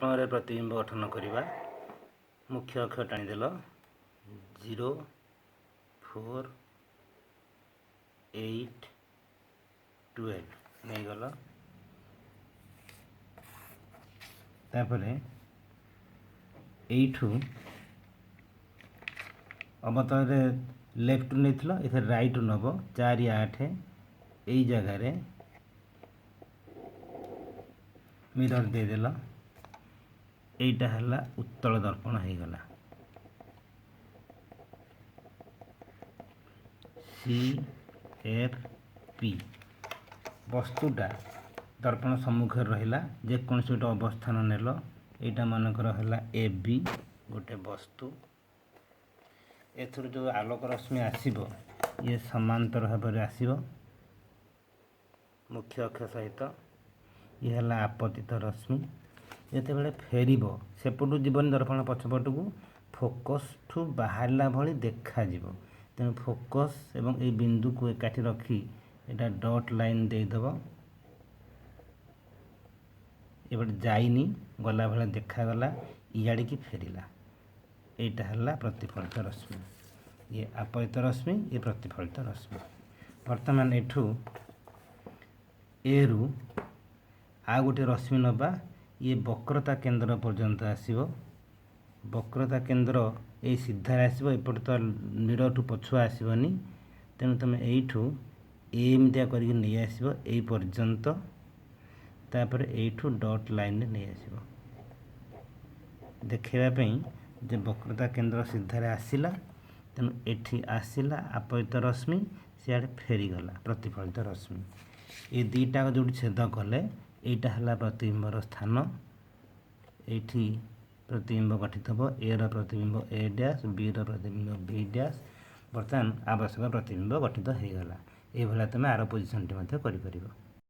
दर्पण प्रतिबिंब गठन करवा मुख्य अक्ष टाणीदेल 0 4 8 12 नहीं गल तापर एठू अवतल लेफ्ट नहीं इथे राइट नब 4 8 यही जगार मिरर देदेल यहीटा है उत्तल दर्पण हो गला CFP वस्तुटा दर्पण सम्मुख रहा जेकोसी गोटे अवस्थान नेल यहाँ मनकर है AB गोटे वस्तु एथुर जो आलोक रश्मि आसीबो ये समांतर भाव में आसीबो मुख्य अक्ष सहित ये है आपतित रश्मि जिते बड़े फेर सेपटू जीवन दर्पण पछपट को फोकस ठू बाहरला भली देखा तेणु फोकस एवं ये बिंदु को एकाठी रखी एटा डॉट लाइन देदेव ये जाइनी गला भाई देखागला इाड़ी की फेरला यहाँ है प्रतिफलित रश्मि ये आपतित रश्मि ये प्रतिफलित रश्मि वर्तमान एठू एरु आ गोटे रश्मि नबा ये वक्रता केंद्र पर्यंत आसीबो वक्रता केंद्र ये सीधार आसो एपटे तो नीर ठू पछुआ आसबनी तेणु तुम यू एमतिया करके नहीं आसो यही पर्यंत तापर यू डॉट लाइन नहीं आसो देखापी जे वक्रता केंद्र सीधार आसला तेणु एठी आसला आपतित रश्मि सियाड़े फेरीगला प्रतिफलित रश्मि ये दुईटा जो छेद कले यहाँ है प्रतिबिंबर स्थान ये प्रतिबिंब गठित हम ए प्रतिबिंब A डैश बी प्रतिबिंब B डैश बर्तमान आवश्यक प्रतिबिंब गठित हो गला ये तुम आर पोजिशन कर।